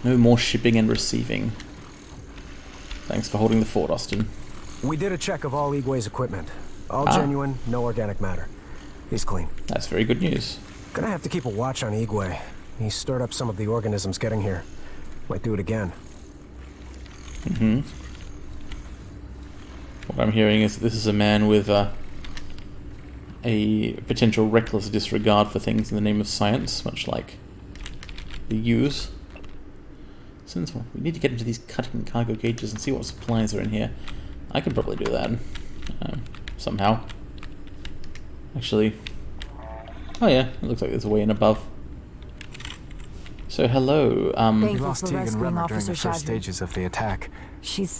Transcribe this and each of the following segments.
No more shipping and receiving. Thanks for holding the fort, Austin. We did a check of all Igwe's equipment. All genuine, no organic matter. He's clean. That's very good news. Gonna have to keep a watch on Igwe. He stirred up some of the organisms getting here. Might do it again. What I'm hearing is that this is a man with a potential reckless disregard for things in the name of science, much like the U's. Since we need to get into these cutting cargo cages and see what supplies are in here. I could probably do that somehow. Actually, oh yeah, it looks like there's a way in above. So hello. We lost Teague and Remmer during the first stages of the attack.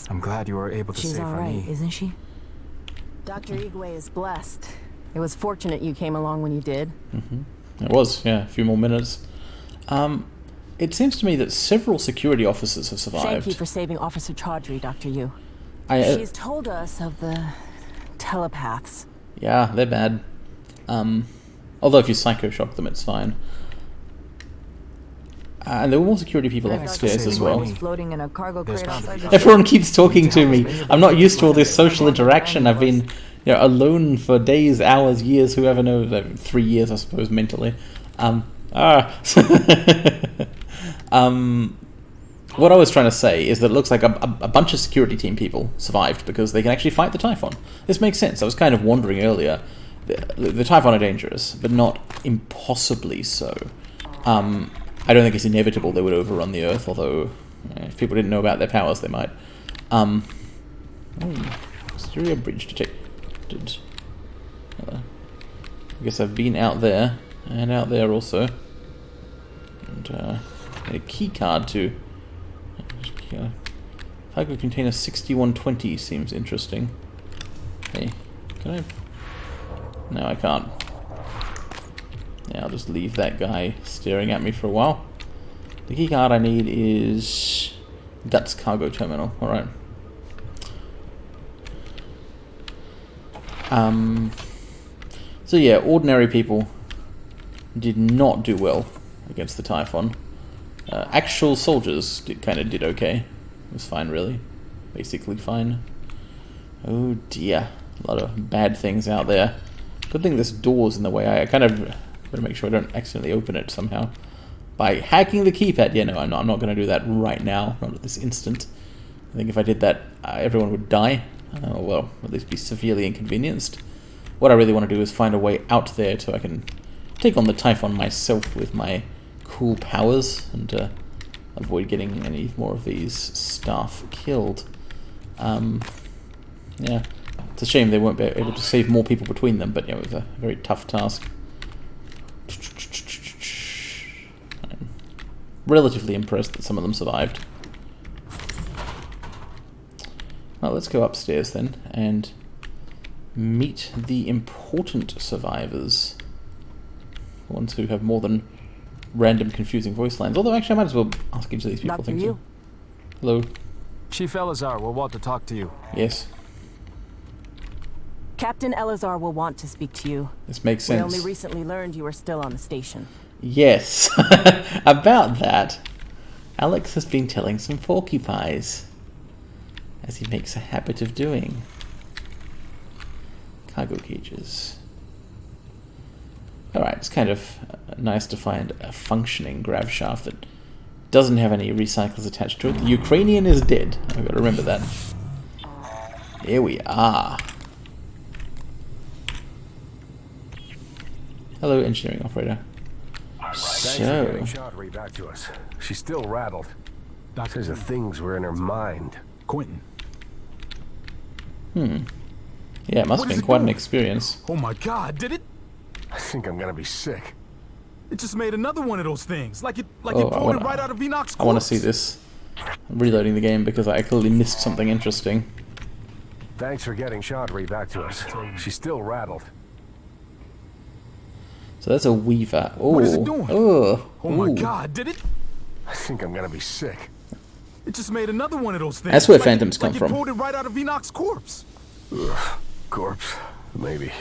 I'm glad you were able to save her knee. Isn't she? Dr. Igwe is blessed. It was fortunate you came along when you did. It was, yeah, a few more minutes. It seems to me that several security officers have survived. Thank you for saving Officer Chaudhry, Dr. Yu. She's told us of the telepaths. Yeah, they're bad. Although if you psycho-shock them, it's fine. And there were more security people upstairs as well. Floating in a cargo crate outside the Everyone keeps talking to me. I'm not used to all this social interaction. I've been alone for days, hours, years, whoever knows. 3 years, I suppose, mentally. What I was trying to say is that it looks like a bunch of security team people survived because they can actually fight the Typhon. This makes sense. I was kind of wondering earlier. The Typhon are dangerous, but not impossibly so. I don't think it's inevitable they would overrun the Earth, although if people didn't know about their powers, they might. Exterior bridge detected. I guess I've been out there, and out there also. And a key card to... Cargo container 6120 seems interesting. Hey, can I... No, I can't. Yeah, I'll just leave that guy staring at me for a while. The key card I need is Guts Cargo Terminal. Alright. So yeah, ordinary people did not do well against the Typhon. Actual soldiers kind of did okay. It was fine, really. Basically fine. Oh dear. A lot of bad things out there. Good thing this door's in the way. I kind of better make sure I don't accidentally open it somehow. By hacking the keypad. Yeah, no, I'm not going to do that right now. Not at this instant. I think if I did that, everyone would die. Well, at least be severely inconvenienced. What I really want to do is find a way out there so I can take on the Typhon myself with my cool powers and avoid getting any more of these staff killed. Yeah, it's a shame they won't be able to save more people between them, but yeah, it was a very tough task. I'm relatively impressed that some of them survived. Well, let's go upstairs then and meet the important survivors. The ones who have more than random confusing voice lines. Although actually I might as well ask each of these people. Dr. Yu. Hello. Chief Elazar will want to talk to you. Yes. Captain Elazar will want to speak to you. This makes We sense. only recently learned you were still on the station. Yes. About that, Alex has been telling some porcupines, as he makes a habit of doing. Cargo cages. Alright, it's kind of nice to find a functioning grav shaft that doesn't have any recyclers attached to it. The Ukrainian is dead. I've got to remember that. Here we are. Hello, engineering operator. Thanks for getting Chaudhry back to us. She's still rattled. Says the things were in her mind. Quentin. Yeah, it must have been quite an experience. Oh my god, did it? I think I'm gonna be sick. It just made another one of those things. Like it pulled it right out of Enoch's corpse. I want to see this. I'm reloading the game because I clearly missed something interesting. Thanks for getting Chaudhry back to us. She's still rattled. So that's a Weaver. Oh, What is it doing? Oh my god, did it? I think I'm gonna be sick. It just made another one of those things. That's where phantoms come like from. It pulled it right out of Enoch's corpse. Ugh, corpse. Maybe.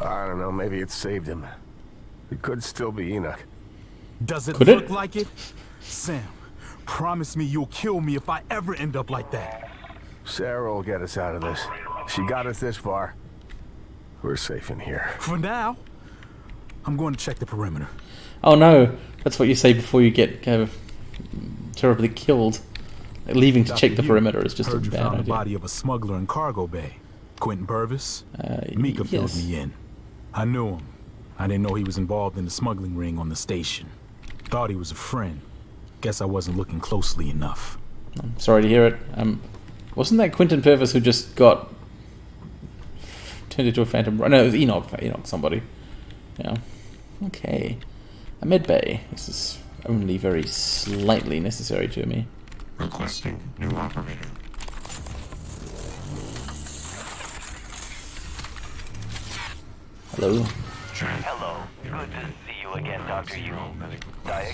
I don't know, maybe it saved him. It could still be Enoch. Does it Could look it? like it? Sam, Promise me you'll kill me if I ever end up like that. Sarah will get us out of this. She got us this far. We're safe in here. For now, I'm going to check the perimeter. Oh no, that's what you say before you get terribly killed. Leaving to check the perimeter is just a heard you bad found the idea. body of a smuggler in Cargo Bay. Quentin Purvis. Mika filled yes. me in. I knew him. I didn't know he was involved in the smuggling ring on the station. Thought he was a friend. Guess I wasn't looking closely enough. I'm sorry to hear it. Wasn't that Quentin Purvis who just got turned into a phantom? No, it was Enoch somebody. Yeah. Okay. A med bay. This is only very slightly necessary to me. Requesting new operator. Hello. Hello. Good to see you again, Dr. Yu.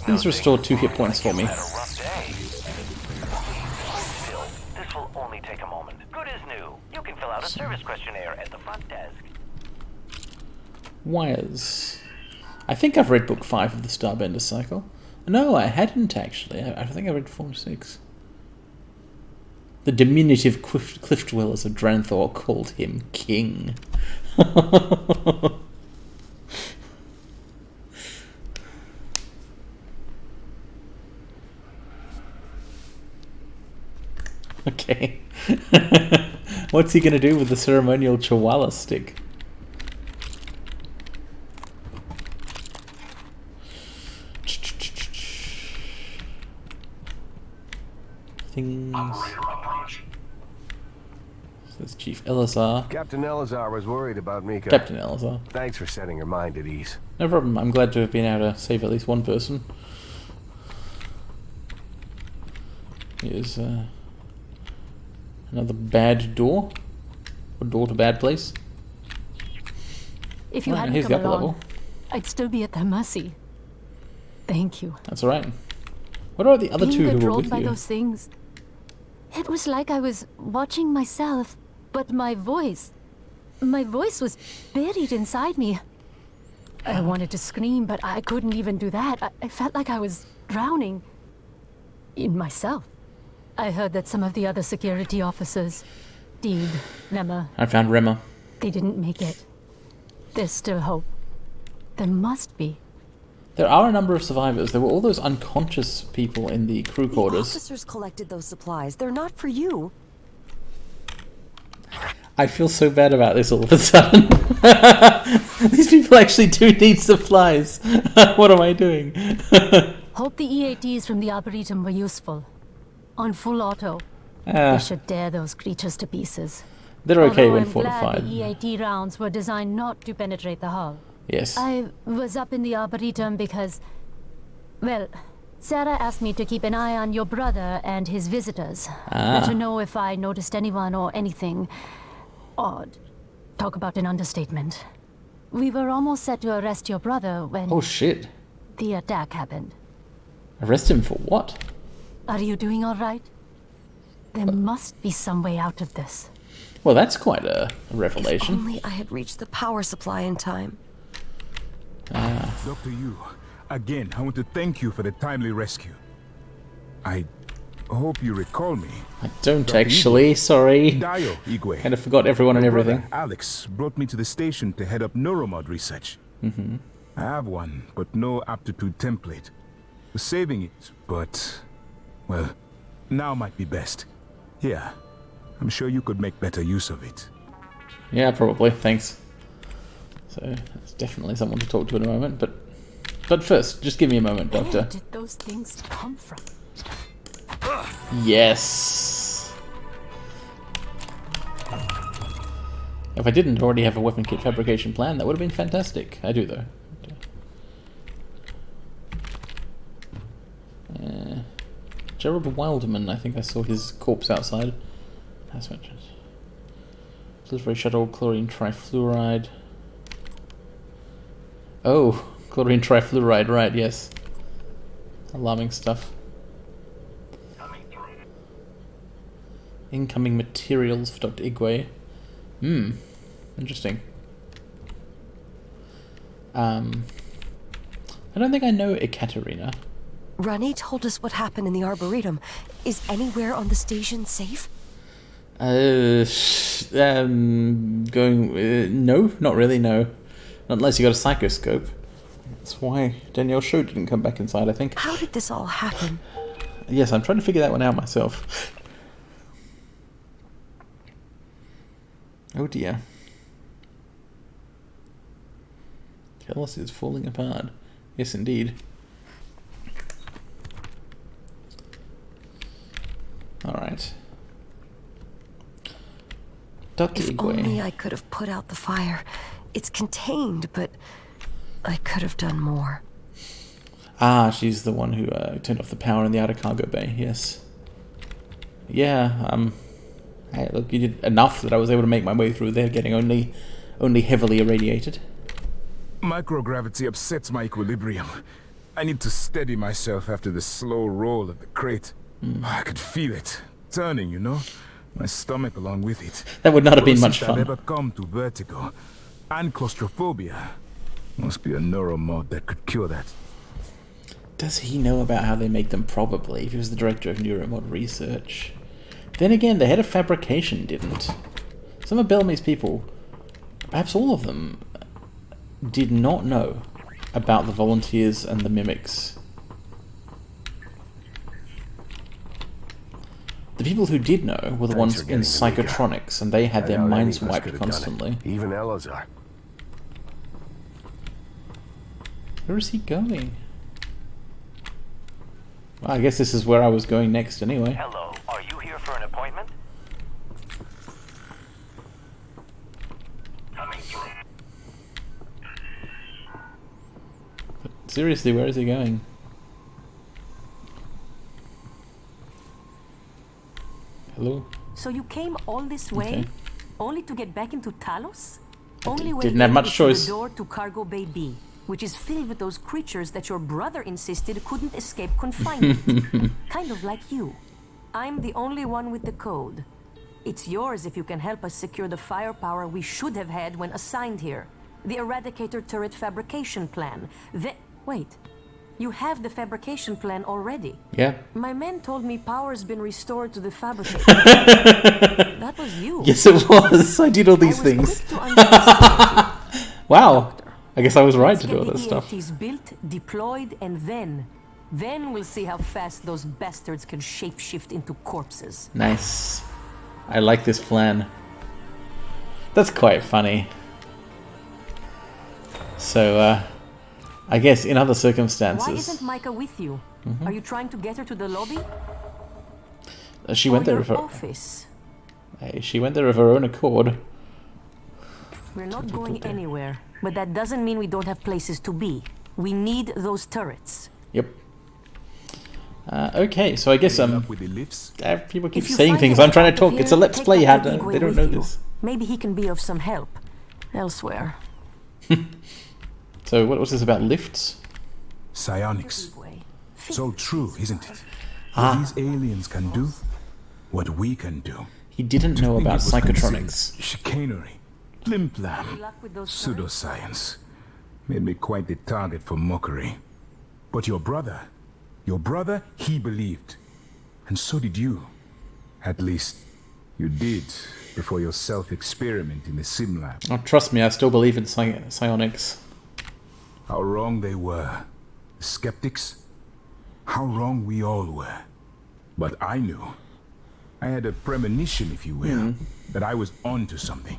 Please restore 2 hit points for me. Had a rough day. Still, this will only take a moment. Good as new. You can fill out a service questionnaire at the front desk. Wires. I think I've read book 5 of the Starbender Cycle. No, I hadn't actually. I think I read 4 or 6. The diminutive cliff dwellers of Dranthor called him King. Okay. What's he gonna do with the ceremonial Chihuahua stick? Things. So that's Chief Elazar. Captain Elazar was worried about Mika. Captain Elazar. Thanks for setting her mind at ease. No problem. I'm glad to have been able to save at least one person. Here's another bad door. Or door to bad place. If you Oh, hadn't here's come the upper along, level. I'd still be at their mercy. Thank you. That's alright. What about the other Being two who were controlled with by you? those things, it was like I was watching myself, but my voice was buried inside me. I wanted to scream, but I couldn't even do that. I felt like I was drowning in myself. I heard that some of the other security officers, Deed, Rema, I found Rema. they didn't make it. There's still hope. There must be. There are a number of survivors. There were all those unconscious people in the crew The quarters. officers collected those supplies. They're not for you. I feel so bad about this all of a sudden. These people actually do need supplies. What am I doing? Hope the EATs from the Arboretum were useful. On full auto, they Ah, should tear those creatures to pieces. they're okay Although when I'm glad fortified. the EAT rounds were designed not to penetrate the hull. Yes. I was up in the Arboretum because, well, Sarah asked me to keep an eye on your brother and his visitors. Let her know if I noticed anyone or anything odd. Talk about an understatement. We were almost set to arrest your brother when Oh shit. the attack happened. Arrest him for what? Are you doing all right? There must be some way out of this. Well, that's quite a If revelation. only I had reached the power supply in time. Dr. Yu, again, I want to thank you for the timely rescue. I hope you recall me. I don't Dr. actually, sorry. Dio Igwe. Kind of forgot everyone and My everything. brother, Alex brought me to the station to head up neuromod research. I have one, but no aptitude template. Was saving it, but, well, now might be best. Here, I'm sure you could make better use of it. Yeah, probably. Thanks. So, that's definitely someone to talk to in a moment, but first, just give me a moment, Where Doctor. did those things come from? Yes! If I didn't already have a weapon kit fabrication plan, that would have been fantastic. I do, though. Gerald Wildman, I think I saw his corpse outside. As mentioned. Delivery shuttle, chlorine trifluoride. Oh, chlorine trifluoride, right, yes. Alarming stuff. Incoming materials for Dr. Igwe. Interesting. I don't think I know Ekaterina. Rani told us what happened in the Arboretum. Is anywhere on the station safe? No, not really, no. Not unless you got a psychoscope. That's why Danielle Shaw didn't come back inside, I think. How did this all happen? Yes, I'm trying to figure that one out myself. Oh dear. Kellos is falling apart. Yes, indeed. Alright. Dr. If Igwe. only I could have put out the fire. It's contained, but I could have done more. Ah, she's the one who turned off the power in the outer cargo bay, yes. Yeah, hey, look, you did enough that I was able to make my way through there, getting only heavily irradiated. Microgravity upsets my equilibrium. I need to steady myself after the slow roll of the crate. I could feel it turning, you know? My stomach along with it. That would not have been much Closest I've fun. ever come to vertigo and claustrophobia. Must be a neuromod that could cure that. Does he know about how they make them? Probably, if he was the director of neuromod research. Then again, the head of fabrication didn't. Some of Bellamy's people, perhaps all of them, did not know about the volunteers and the mimics. The people who did know were the ones in psychotronics, and they had their minds wiped constantly. Even Elazar. Where is he going? Well, I guess this is where I was going next anyway. Hello, are you here for an appointment? Coming through. But seriously, where is he going? Hello? So you came all this way, Okay. only to get back into Talos? I Only way didn't have in much is through choice. the door to Cargo Bay B, which is filled with those creatures that your brother insisted couldn't escape confinement. Kind of like you. I'm the only one with the code. It's yours if you can help us secure the firepower we should have had when assigned here. The Eradicator turret fabrication plan. Wait. You have the fabrication plan already. Yeah. My men told me power's been restored to the fabricator. That was you. Yes, it was. I did all these I was things. quick to understand. Wow. I guess I was right Let's to get do all the that stuff. EMTs built, deployed, and then we'll see how fast those bastards can shapeshift into corpses. Nice. I like this plan. That's quite funny. So, I guess in other circumstances... Why isn't Micah with you? Are you trying to get her to the lobby? She went there your of her... office? Hey, she went there of her own accord. We're not going anywhere, but that doesn't mean we don't have places to be. We need those turrets. Yep. Okay, so I guess Up with the lifts? people keep If you saying find things. a I'm trying way to out of talk. It's a here, let's take play. that They Igwe don't with know you. this. Maybe he can be of some help elsewhere. So what was this about lifts? Psionics. Igwe. So true, isn't it? Ah. What these aliens can do, what we can do. He didn't know Think about it was psychotronics. concealed chicanery, limp-lam, Luck with those turrets? pseudoscience. Made me quite the target for mockery. But your brother, he believed. And so did you. At least, you did before your self-experiment in the sim lab. Oh, trust me, I still believe in psionics. How wrong they were. The skeptics. How wrong we all were. But I knew. I had a premonition, if you will, that I was onto something.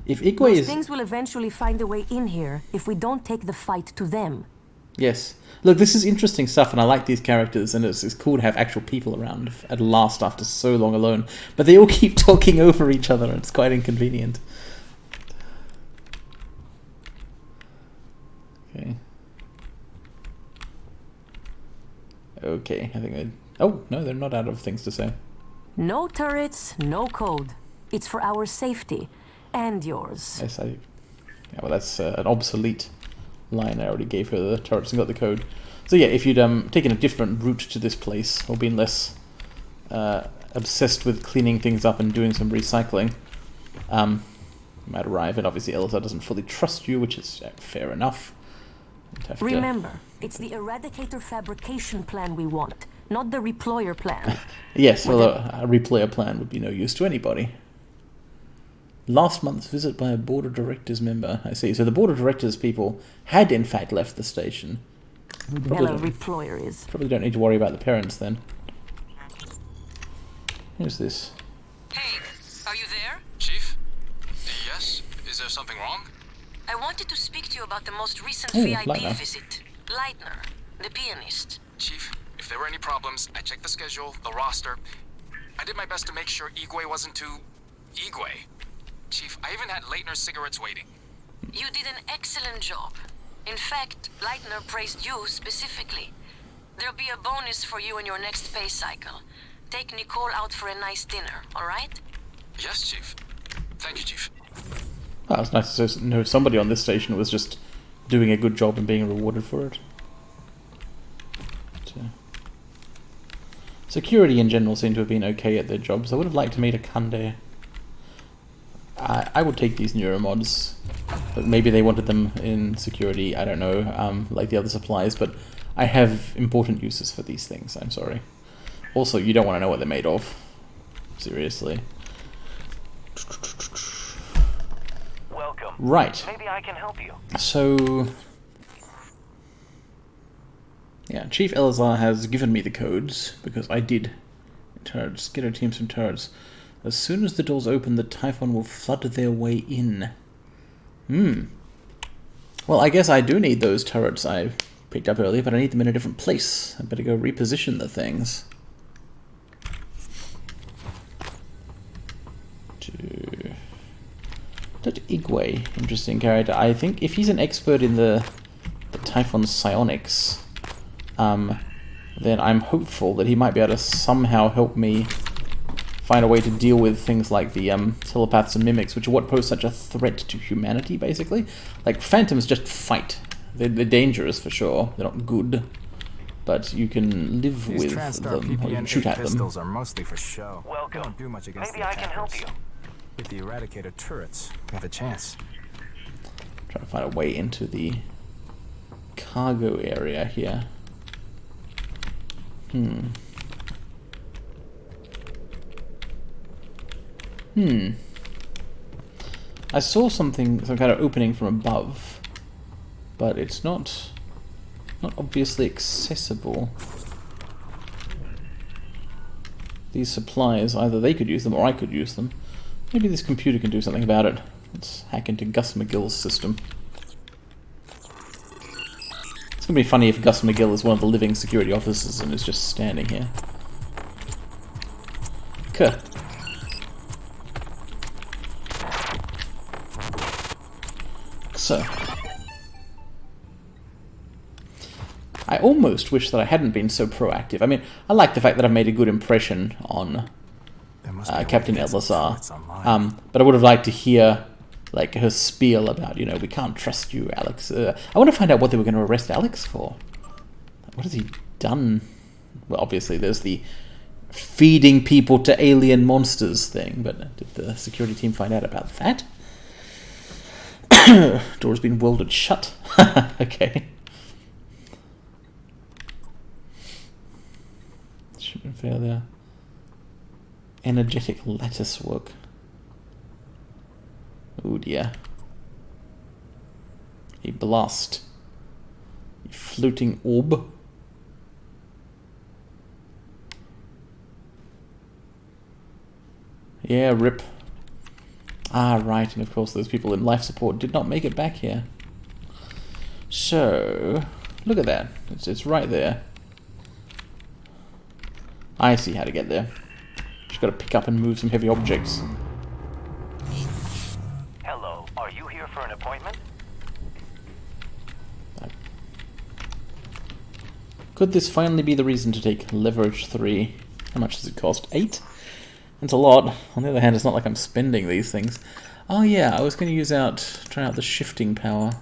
If Igwe Those is... things will eventually find a way in here if we don't take the fight to them. Yes. Look, this is interesting stuff, and I like these characters, and it's cool to have actual people around at last after so long alone. But they all keep talking over each other, and it's quite inconvenient. Okay. Okay, I think I... Oh, no, they're not out of things to say. No turrets, no code. It's for our safety. And yours. Yes, I... Yeah, well, that's an obsolete line. I already gave her the turrets and got the code. So yeah, if you'd taken a different route to this place, or been less obsessed with cleaning things up and doing some recycling, you might arrive, and obviously Elazar doesn't fully trust you, which is fair enough. Have to- Remember, it's the Eradicator fabrication plan we want, not the Reployer plan. Yes, although a replayer plan would be no use to anybody. Last month's visit by a board of directors member. I see. So the board of directors people had in fact left the station. Hello, Reployer is. Probably don't need to worry about the parents then. Who's this? Hey, are you there? Chief? Yes? Is there something wrong? I wanted to speak to you about the most recent Oh, VIP Leitner. visit. Leitner, the pianist. Chief, if there were any problems, I checked the schedule, the roster. I did my best to make sure Igwe wasn't too... Igwe. Chief, I even had Leitner's cigarettes waiting. You did an excellent job. In fact, Leitner praised you specifically. There'll be a bonus for you in your next pay cycle. Take Nicole out for a nice dinner, alright? Yes, Chief. Thank you, Chief. Oh, it's nice to know somebody on this station was just doing a good job and being rewarded for it. But, security in general seem to have been okay at their jobs. I would have liked to meet a Kunde. I would take these neuromods, but maybe they wanted them in security, I don't know, like the other supplies, but I have important uses for these things, I'm sorry. Also, you don't want to know what they're made of. Seriously. Welcome. Right. Maybe I can help you. So... yeah, Chief Elazar has given me the codes, because I did. Turrets. Get our team some turrets. As soon as the doors open, the Typhon will flood their way in. Well, I guess I do need those turrets I picked up earlier, but I need them in a different place. I better go reposition the things. That Igwe, interesting character. I think if he's an expert in the Typhon psionics, then I'm hopeful that he might be able to somehow help me find a way to deal with things like the telepaths and mimics, which are what pose such a threat to humanity, basically. Like, phantoms just fight. They're dangerous for sure. They're not good, but you can live with them, or you can shoot at them. Pistols are mostly for show. Welcome. They don't do much against Maybe the I can help attackers. you. With the Eradicator turrets, we have a chance. Trying to find a way into the cargo area here. I saw something, some kind of opening from above, but it's not obviously accessible. These supplies, either they could use them or I could use them. Maybe this computer can do something about it. Let's hack into Gus McGill's system. It's gonna be funny if Gus McGill is one of the living security officers and is just standing here. Okay. So, I almost wish that I hadn't been so proactive. I mean, I like the fact that I've made a good impression on Captain Elazar, but I would have liked to hear like her spiel about, you know, we can't trust you, Alex. I want to find out what they were going to arrest Alex for. What has he done? Well, obviously there's the feeding people to alien monsters thing, but did the security team find out about that? Door's been welded shut. Okay. Shouldn't fail there. Energetic lattice work. Oh dear. A blast. A floating orb. Yeah, rip. Ah, right, and of course those people in life support did not make it back here. So, look at that. It's right there. I see how to get there. Just got to pick up and move some heavy objects. Hello, are you here for an appointment? Could this finally be the reason to take leverage 3? How much does it cost? 8? That's a lot. On the other hand, it's not like I'm spending these things. Oh yeah, I was going to try out the shifting power.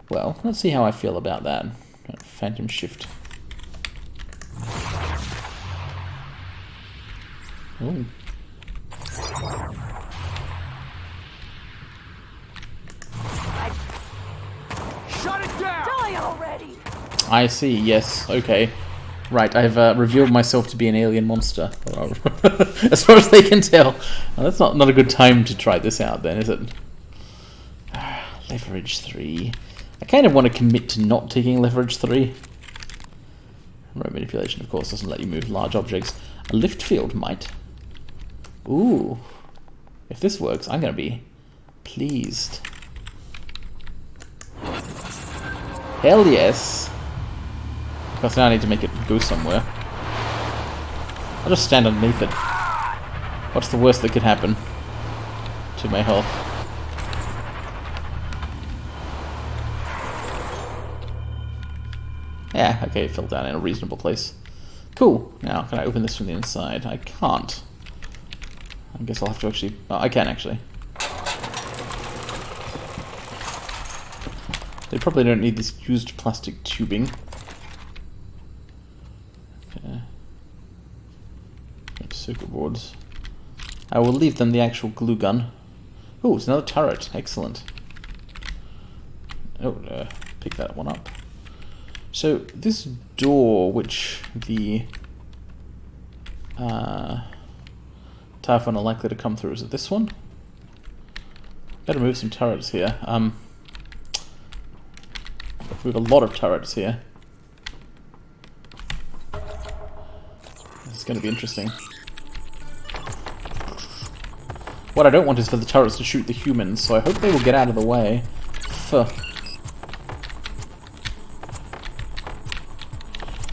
Well, let's see how I feel about that. Phantom shift. Ooh. I see, yes, okay. Right, I've revealed myself to be an alien monster. As far as they can tell. Well, that's not a good time to try this out then, is it? Leverage 3. I kind of want to commit to not taking leverage 3. Remote manipulation, of course, doesn't let you move large objects. A lift field might. Ooh. If this works, I'm going to be pleased. Hell yes. Because now I need to make it go somewhere. I'll just stand underneath it. What's the worst that could happen to my health? Yeah, okay, it fell down in a reasonable place. Cool. Now, can I open this from the inside? I can't. I guess I'll have to actually... Oh, I can actually. They probably don't need this used plastic tubing. Okay. Circuit boards. I will leave them the actual glue gun. Oh, it's another turret. Excellent. Oh, pick that one up. So, this door, which the Typhon are likely to come through, is it this one? Better move some turrets here. We have a lot of turrets here. This is going to be interesting. What I don't want is for the turrets to shoot the humans, so I hope they will get out of the way.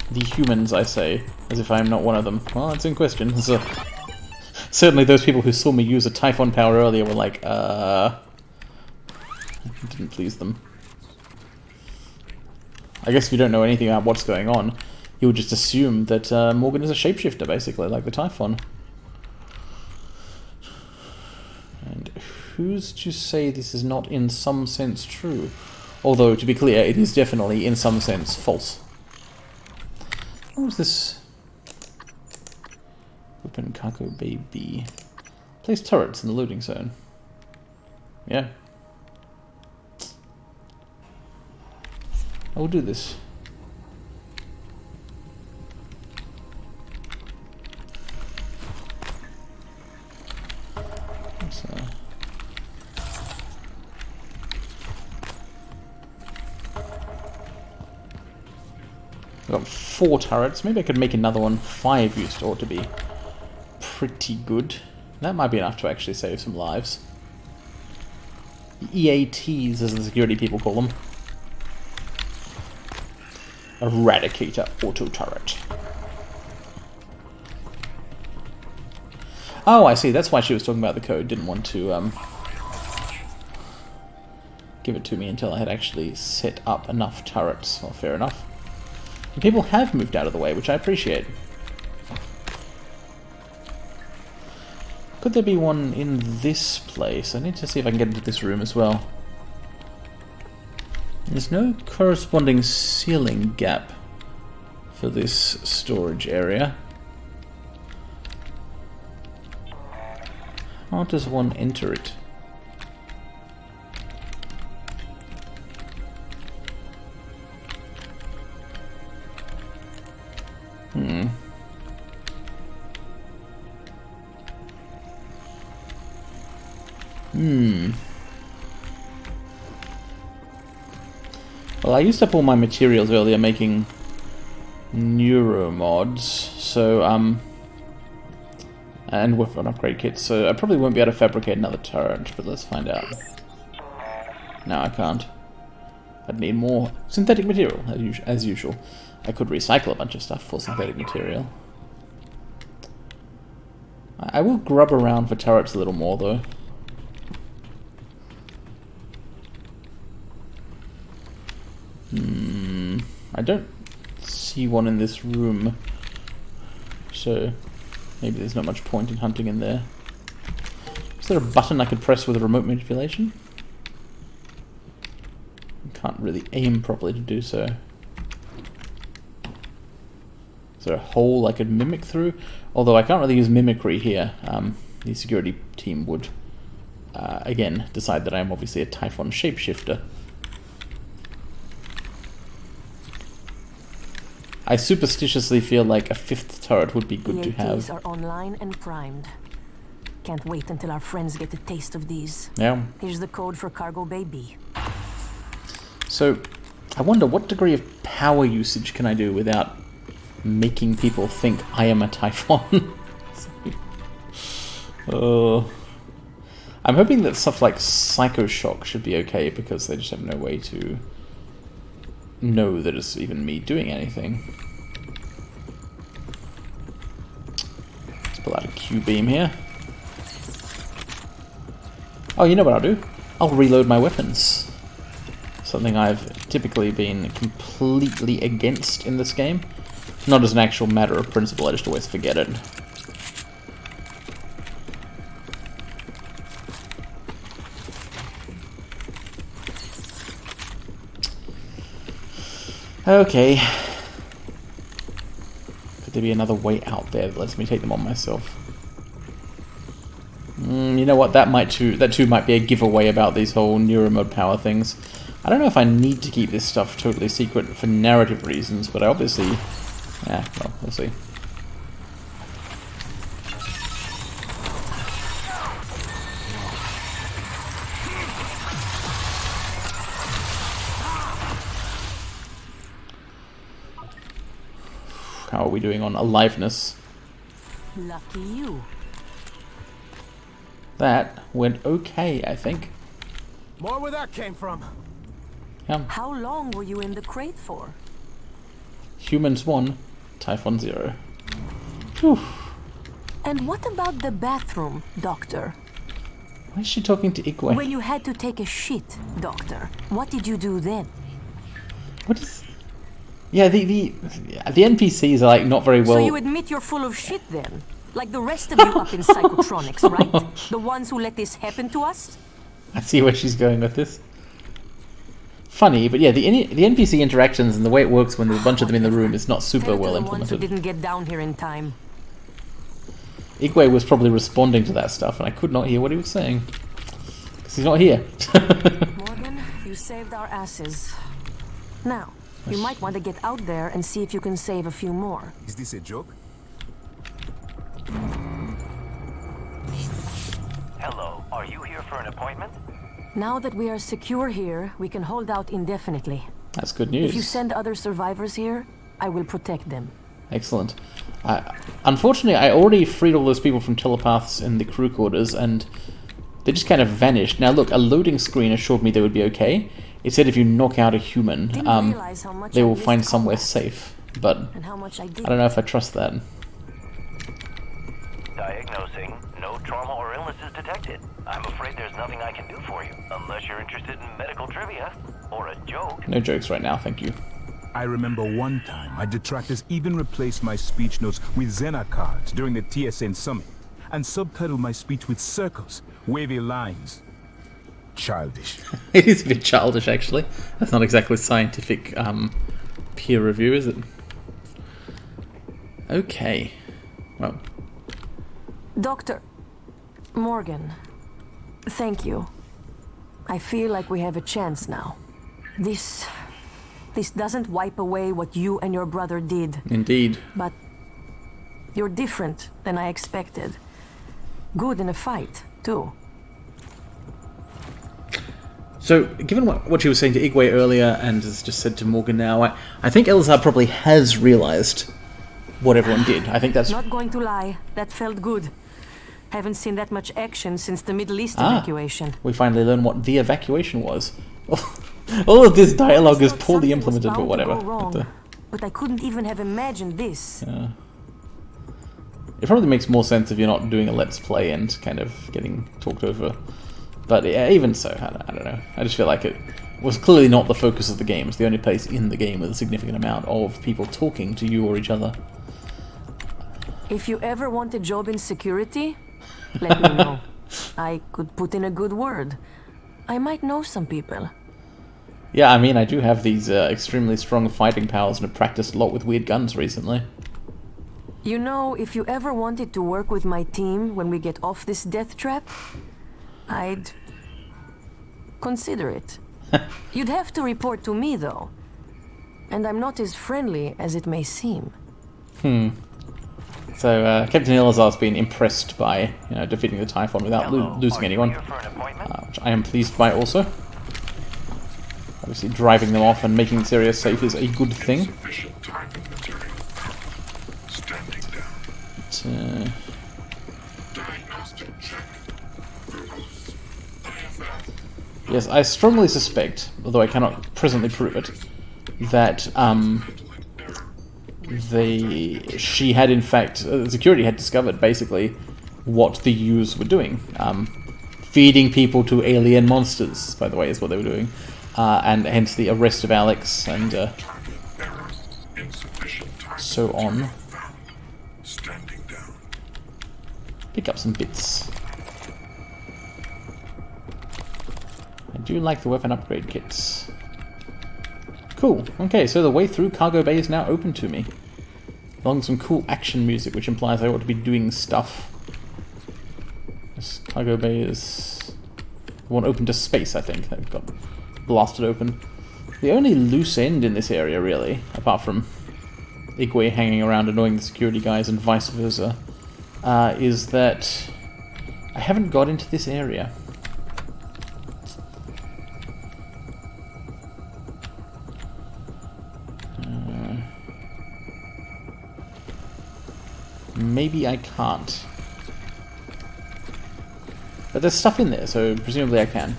The humans, I say, as if I am not one of them. Well, it's in question. So, certainly those people who saw me use a Typhon power earlier were like, it didn't please them. I guess if you don't know anything about what's going on, you would just assume that Morgan is a shapeshifter, basically, like the Typhon. And who's to say this is not in some sense true? Although, to be clear, it is definitely in some sense false. What was this? Open cargo baby. Place turrets in the loading zone. Yeah. I will do this. I've got 4 turrets. Maybe I could make another one. 5 used to ought to be pretty good. That might be enough to actually save some lives. EATs, as the security people call them. Eradicator auto turret. Oh, I see. That's why she was talking about the code. Didn't want to give it to me until I had actually set up enough turrets. Well, fair enough. And people have moved out of the way, which I appreciate. Could there be one in this place? I need to see if I can get into this room as well. There's no corresponding ceiling gap for this storage area. How does one enter it? Well, I used up all my materials earlier making neuromods, so, and weapon upgrade kits, so I probably won't be able to fabricate another turret, but let's find out. No, I can't. I'd need more synthetic material, as usual. I could recycle a bunch of stuff for synthetic material. I will grub around for turrets a little more, though. I don't see one in this room, so maybe there's not much point in hunting in there. Is there a button I could press with a remote manipulation? I can't really aim properly to do so. Is there a hole I could mimic through? Although I can't really use mimicry here. The security team would, again, decide that I am obviously a Typhon shapeshifter. I superstitiously feel like a 5th turret would be good to EATs have. are online and primed. Can't wait until our friends get a taste of these. Yeah. Here's the code for Cargo Bay B. So, I wonder what degree of power usage can I do without making people think I am a Typhon? I'm hoping that stuff like Psycho Shock should be okay because they just have no way to know that it's even me doing anything. Let's pull out a Q-beam here. Oh, you know what I'll do? I'll reload my weapons. Something I've typically been completely against in this game. Not as an actual matter of principle, I just always forget it. Okay. Could there be another way out there that lets me take them on myself? You know what? That too might be a giveaway about these whole neuromod power things. I don't know if I need to keep this stuff totally secret for narrative reasons, but I obviously... yeah, well, we'll see. How are we doing on aliveness? Lucky you. That went okay, I think. More where that came from. Yeah. How long were you in the crate for? Humans 1, Typhon 0. Whew. And what about the bathroom, Doctor? Why is she talking to Igwe? When you had to take a shit, Doctor, what did you do then? What is... yeah, the NPCs are like not very well... So you admit you're full of shit then? Like the rest of you up in Psychotronics, right? The ones who let this happen to us? I see where she's going with this. Funny, but yeah, the NPC interactions and the way it works when there's a bunch of them in the room is not super well The ones who implemented. didn't get down here in time. Igwe was probably responding to that stuff, and I could not hear what he was saying. Because he's not here. Morgan, you saved our asses. Now, you might want to get out there and see if you can save a few more. Is this a joke? Hello, are you here for an appointment? Now that we are secure here, we can hold out indefinitely. That's good news. If you send other survivors here, I will protect them. Excellent. Unfortunately, I already freed all those people from telepaths in the crew quarters, and they just kind of vanished. Now look, a loading screen assured me they would be okay. It said if you knock out a human, they will find somewhere safe. But I don't know if I trust that. Diagnosing. No trauma or illness is detected. I'm afraid there's nothing I can do for you, unless you're interested in medical trivia or a joke. No jokes right now, thank you. I remember one time my detractors even replaced my speech notes with Xena cards during the TSN summit and subtitled my speech with circles, wavy lines. Childish. It is a bit childish, actually. That's not exactly scientific peer review, is it? Okay. Well. Doctor Morgan, thank you. I feel like we have a chance now. This doesn't wipe away what you and your brother did. Indeed. But you're different than I expected. Good in a fight, too. So, given what she was saying to Igwe earlier, and has just said to Morgan now, I think Elazar probably has realized what everyone did. I think that's... Not going to lie, that felt good. Haven't seen that much action since the Middle East evacuation. We finally learned what the evacuation was. All of this dialogue is poorly implemented, but whatever. But I couldn't even have imagined this. Yeah. It probably makes more sense if you're not doing a let's play and kind of getting talked over. But yeah, even so, I don't know. I just feel like it was clearly not the focus of the game. It's the only place in the game with a significant amount of people talking to you or each other. If you ever want a job in security, let me know. I could put in a good word. I might know some people. Yeah, I mean, I do have these extremely strong fighting powers and have practiced a lot with weird guns recently. You know, if you ever wanted to work with my team when we get off this death trap, I'd consider it. You'd have to report to me, though. And I'm not as friendly as it may seem. So Captain Ilazar's been impressed by defeating the Typhon without losing anyone, which I am pleased by also. Obviously driving them off and making Syria safe is a good thing. But, yes, I strongly suspect, although I cannot presently prove it, that she had in fact, security had discovered basically what the U's were doing. Feeding people to alien monsters, by the way, is what they were doing. And hence the arrest of Alex and so on. Pick up some bits. I do like the weapon upgrade kits. Cool. Okay, so the way through Cargo Bay is now open to me. Along with some cool action music, which implies I ought to be doing stuff. This Cargo Bay is the one open to space, I think. That got blasted open. The only loose end in this area, really, apart from Igwe hanging around annoying the security guys and vice versa, is that I haven't got into this area. Maybe I can't. But there's stuff in there, so presumably I can.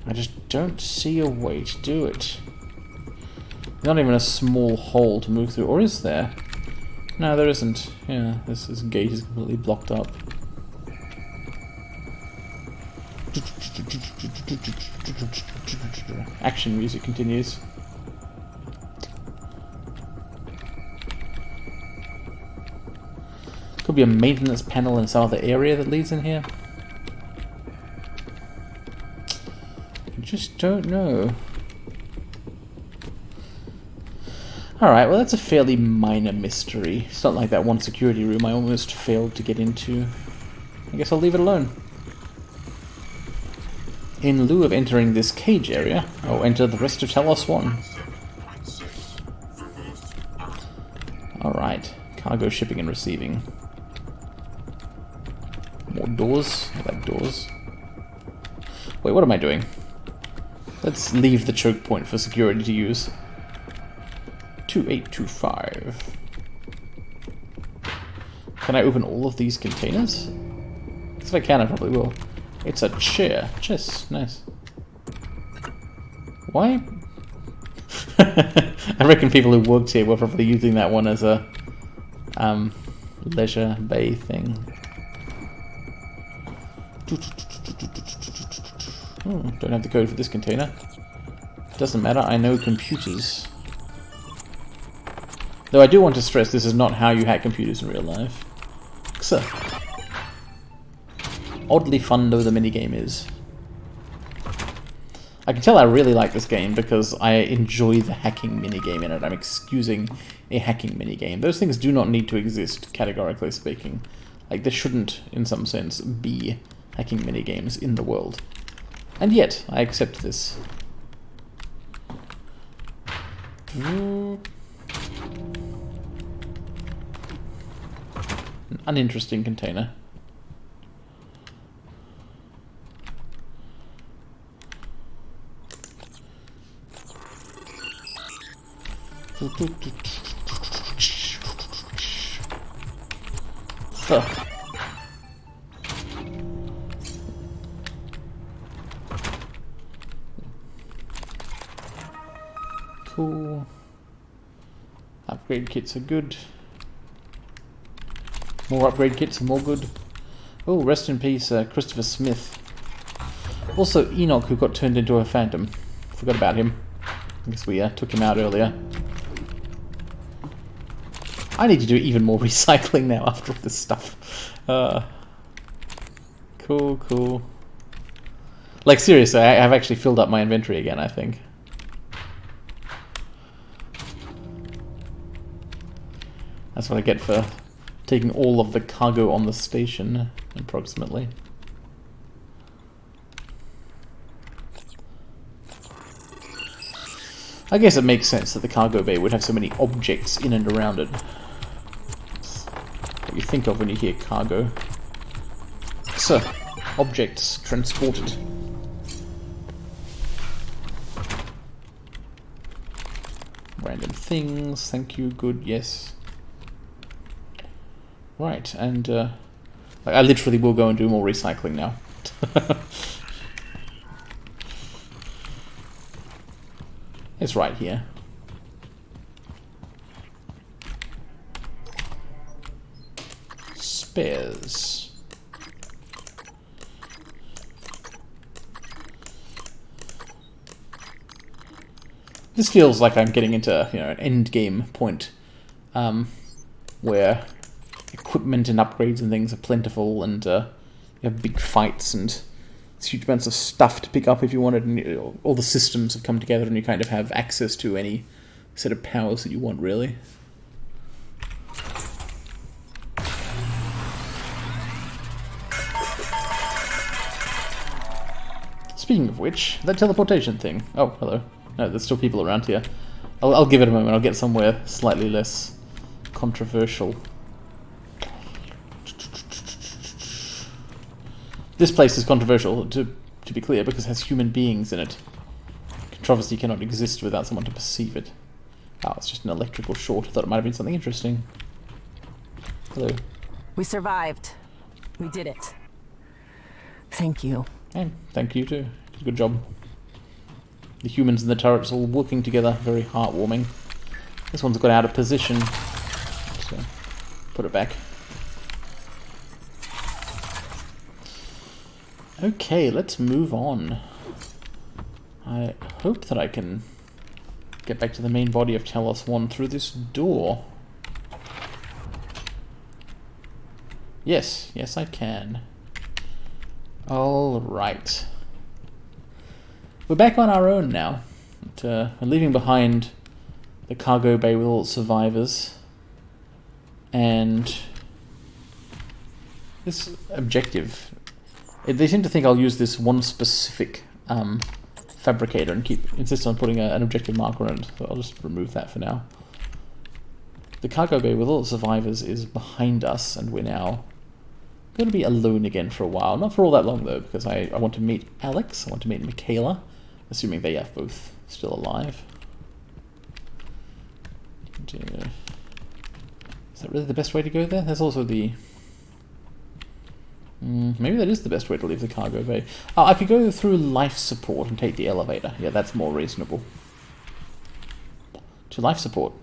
I just don't see a way to do it. Not even a small hole to move through, or is there? No, there isn't. Yeah, this gate is completely blocked up. Action music continues. Could be a maintenance panel in some other area that leads in here. I just don't know. Alright, well that's a fairly minor mystery. It's not like that one security room I almost failed to get into. I guess I'll leave it alone. In lieu of entering this cage area, I'll enter the rest of Talos 1. Alright, cargo shipping and receiving. More doors. I like doors. Wait, what am I doing? Let's leave the choke point for security to use. 2825. Can I open all of these containers? Because if I can, I probably will. It's a chair. Chess. Nice. Why? I reckon people who worked here were probably using that one as a leisure bay thing. Don't have the code for this container. Doesn't matter, I know computers. Though I do want to stress this is not how you hack computers in real life. So, oddly fun though the minigame is. I can tell I really like this game because I enjoy the hacking minigame in it. I'm excusing a hacking minigame. Those things do not need to exist, categorically speaking. Like, there shouldn't, in some sense, be hacking minigames in the world. And yet, I accept this. An uninteresting container. Cool. Upgrade kits are good. More upgrade kits are more good. Oh, rest in peace, Christopher Smith. Also, Enoch, who got turned into a phantom. Forgot about him. I guess we took him out earlier. I need to do even more recycling now after all this stuff. Cool, cool. Like, seriously, I've actually filled up my inventory again, I think. That's what I get for taking all of the cargo on the station. approximately. I guess it makes sense that the cargo bay would have so many objects in and around it. It's what you think of when you hear cargo. So, objects transported. Random things, thank you, good, yes. Right, and I literally will go and do more recycling now. It's right here. Spares. This feels like I'm getting into, you know, an end game point, where equipment and upgrades and things are plentiful, and you have big fights and huge amounts of stuff to pick up if you wanted, and all the systems have come together, and you kind of have access to any set of powers that you want, really. Speaking of which, that teleportation thing. Oh, hello. No, there's still people around here. I'll give it a moment. I'll get somewhere slightly less controversial. This place is controversial, to be clear, because it has human beings in it. Controversy cannot exist without someone to perceive it. Oh, it's just an electrical short. I thought it might have been something interesting. Hello. We survived. We did it. Thank you. And thank you too. Did a good job. The humans and the turrets all working together. Very heartwarming. This one's got out of position. So, put it back. Okay, let's move on. I hope that I can get back to the main body of Talos 1 through this door. Yes, yes I can. Alright. We're back on our own now. We're leaving behind the cargo bay with all its survivors. And this objective... They seem to think I'll use this one specific fabricator and insist on putting an objective marker on it, so I'll just remove that for now. The cargo bay with all the survivors is behind us, and we're now going to be alone again for a while. Not for all that long though, because I want to meet Alex, I want to meet Michaela, assuming they are both still alive. And, is that really the best way to go there? There's also the... maybe that is the best way to leave the cargo bay. Oh, I could go through life support and take the elevator. Yeah, that's more reasonable. To life support.